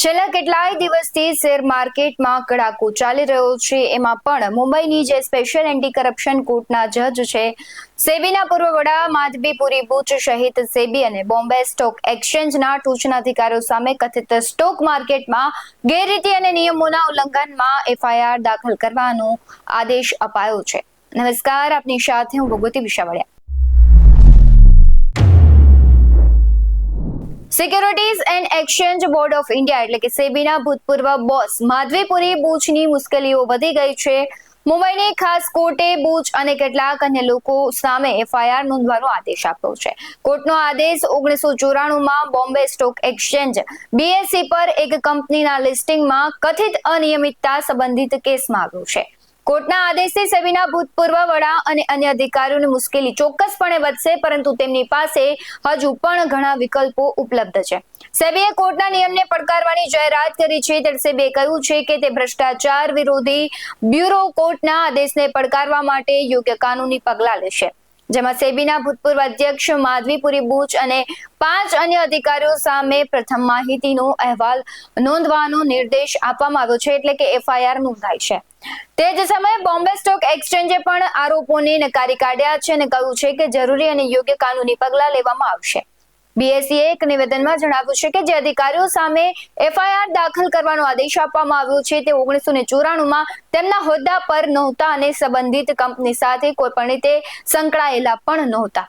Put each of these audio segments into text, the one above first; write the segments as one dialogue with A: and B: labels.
A: છેલ્લા કેટલાય દિવસથી શેર માર્કેટમાં કડાકો ચાલી રહ્યો છે. એમાં પણ મુંબઈની જે સ્પેશિયલ એન્ટી કરપ્શન કોર્ટના જજ છે, સેબીના પૂર્વ વડા માધવીપુરી બુચ સહિત સેબી અને બોમ્બે સ્ટોક એક્સચેન્જના ટોચના અધિકારીઓ સામે કથિત સ્ટોક માર્કેટમાં ગેરરીતિ અને નિયમોના ઉલ્લંઘનમાં એફઆઈઆર દાખલ કરવાનો આદેશ અપાયો છે. નમસ્કાર, આપની સાથે હું Bhagwati Vishavadiya. Securities and exchange board of India એટલે કે સેબીના ભૂતપૂર્વ બોસ માધવીપુરી બુચની મુશ્કેલીઓ વધી ગઈ છે. મુંબઈની ખાસ કોર્ટે બુચ અને કેટલાક અન્ય લોકો સામે એફઆઈઆર નોંધવાનો આદેશ આપ્યો છે. કોર્ટનો આદેશ 1994માં બોમ્બે સ્ટોક એક્સચેન્જ BSE પર એક કંપનીના લિસ્ટિંગમાં કથિત અનિયમિતતા સંબંધિત કેસમાં આવ્યો છે. કોર્ટના આદેશથી સેબીના ભૂતપૂર્વ વડા અને અન્ય અધિકારીઓની મુશ્કેલી ચોક્કસપણે વધશે, પરંતુ તેમની પાસે હજુ પણ ઘણા વિકલ્પો ઉપલબ્ધ છે. સેબીએ કોર્ટના નિયમને પડકારવાની જાહેરાત કરી છે. ત્યારે સેબીએ કહ્યું છે કે તે ભ્રષ્ટાચાર વિરોધી બ્યુરો કોર્ટના આદેશને પડકારવા માટે યોગ્ય કાનૂની પગલાં લેશે, જેમાં સેબીના ભૂતપૂર્વ અધ્યક્ષ માધવીપુરી બુચ અને 5 અન્ય અધિકારીઓ સામે પ્રથમ માહિતીનો અહેવાલ નોંધવાનો નિર્દેશ આપવામાં આવ્યો છે, એટલે કે એફઆઈઆર નોંધાઈ છે. તે જ સમયે બોમ્બે સ્ટોક એક્સચેન્જે પણ આરોપોને નકારી કાઢ્યા છે અને કહ્યું છે કે જરૂરી અને યોગ્ય કાનૂની પગલાં લેવામાં આવશે. BSEએ એક નિવેદનમાં જણાવ્યું છે કે જે અધિકારીઓ સામે એફઆઈઆર દાખલ કરવાનો આદેશ આપવામાં આવ્યો છે તે 1994માં તેમના હોદ્દા પર નહોતા અને સંબંધિત કંપની સાથે કોઈ પણ રીતે સંકળાયેલા પણ નહોતા.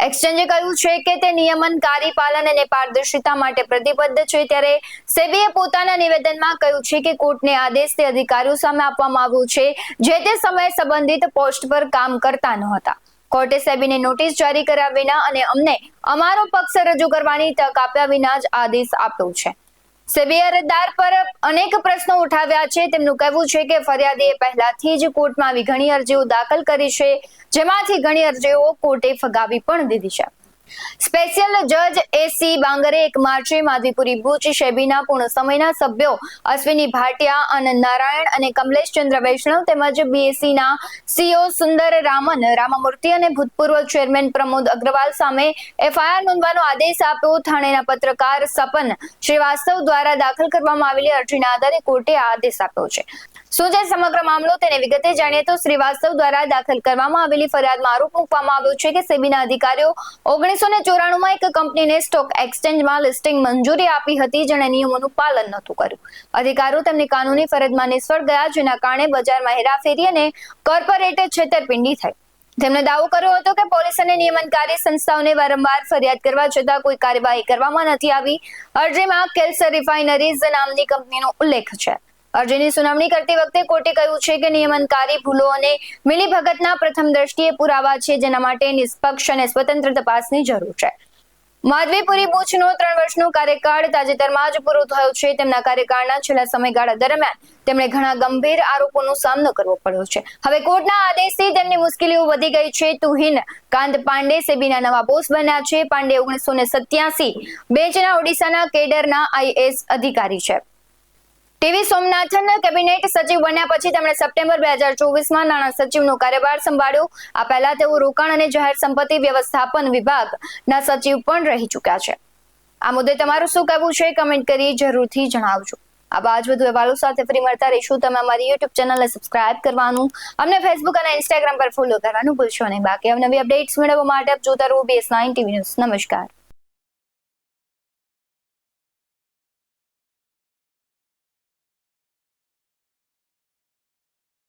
A: એક્સચેન્જે કહ્યું છે કે તે નિયમનકારી પાલન અને પારદર્શિતા માટે પ્રતિબદ્ધ છે. ત્યારે સેબીએ પોતાના નિવેદનમાં કહ્યું છે કે કોર્ટને આદેશ તે અધિકારીઓ સામે આપવામાં આવ્યો છે જે તે સમયે સંબંધિત પોસ્ટ પર કામ કરતા નહોતા. કોર્ટે સેબીને નોટિસ જારી કર્યા વિના અને અમને અમારો પક્ષ રજૂ કરવાની તક આપ્યા વિના જ આદેશ આપ્યો છે. સેબીએ અરજદાર પર અનેક પ્રશ્નો ઉઠાવ્યા છે. તેમનું કહેવું છે કે ફરિયાદીએ પહેલાથી જ કોર્ટમાં આવી ઘણી અરજીઓ દાખલ કરી છે, જેમાંથી ઘણી અરજીઓ કોર્ટે ફગાવી પણ દીધી છે. સ્પેશિયલ જજ AC બાંગરે 1 માર્ચે માધવીપુરી બુચ સેબીના પૂર્ણ સમયના સભ્યો અશ્વિની ભાટિયા, આનંદ નારાયણ અને કમલેશ ચંદ્ર વૈષ્ણવ તેમજ BSEના CEO સુંદર રામામૂર્તિ અને ભૂતપૂર્વ ચેરમેન પ્રમોદ અગ્રવાલ સામે એફઆઈઆર નોંધવાનો આદેશ આપ્યો. થાણેના પત્રકાર સપન શ્રીવાસ્તવ દ્વારા દાખલ કરવામાં આવેલી અરજીના આધારે કોર્ટે આ આદેશ આપ્યો છે. શું છે સમગ્ર મામલો તેને વિગતે જાણીએ તો શ્રીવાસ્તવ દ્વારા દાખલ કરવામાં આવેલી ફરિયાદમાં આરોપ મૂકવામાં આવ્યો છે કે સેબીના અધિકારીઓ 1994માં એક કંપનીને સ્ટોક એક્સચેન્જમાં લિસ્ટિંગ મંજૂરી આપી હતી, જેણે નિયમોનું પાલન નહોતું કર્યું. અધિકારીઓ તેમની કાનૂની ફરજમાં નિષ્ફળ ગયા, જેના કારણે બજારમાં હેરાફેરી અને કોર્પોરેટ છેતરપિંડી થઈ. તેમણે દાવો કર્યો હતો કે પોલીસ અને નિયમનકારી સંસ્થાઓને વારંવાર ફરિયાદ કરવા છતાં કોઈ કાર્યવાહી કરવામાં નથી આવી. અરજીમાં કેલ્સર રિફાઇનરીઝ નામની કંપનીનો ઉલ્લેખ છે. અરજીની સુનાવણી કરતી વખતે કોર્ટે કહ્યું છે કે નિયમનકારી ભૂલો અને મિલીભગતના પ્રથમ દ્રષ્ટિએ પુરાવા છે, જેના માટે નિષ્પક્ષ અને સ્વતંત્ર તપાસની જરૂર છે. માધવીપુરી બુચનો 3 વર્ષનો કાર્યકાળ તાજેતરમાં જ પૂરો થયો છે. તેમના કાર્યકાળના છેલ્લા સમયગાળા દરમિયાન તેમણે ઘણા ગંભીર આરોપોનો સામનો કરવો પડ્યો છે. હવે કોર્ટના આદેશથી તેમની મુશ્કેલીઓ વધી ગઈ છે. તુહિન કાંત પાંડે સેબીના નવા બોસ બન્યા છે. પાંડે 1987 બેન્ચના ઓડિશાના કેડરના IAS અધિકારી છે. ટીવી સોમનાથન કેબિનેટ સચિવ બન્યા પછી તેમણે સપ્ટેમ્બર 2024માં નાણાં સચિવનો કાર્યભાર સંભાળ્યો. આ પહેલા તેઓ રોકાણ અને જાહેર સંપત્તિ વ્યવસ્થાપન વિભાગના સચિવ પણ રહી ચૂક્યા છે. આ મુદ્દે તમારું શું કહેવું છે? કમેન્ટ કરી જરૂરથી જણાવજો. આવા જ વધુ અહેવાલો સાથે ફરી મળતા રહીશું. તમે અમારી YouTube ચેનલને સબસ્ક્રાઇબ કરવાનું, અમને Facebook અને Instagram પર ફોલો કરવાનું ભૂલશો નહીં. બાકી નવી અપડેટ્સ મેળવવા માટે આપ જોતા રહો BS9 TV ન્યૂઝ. નમસ્કાર.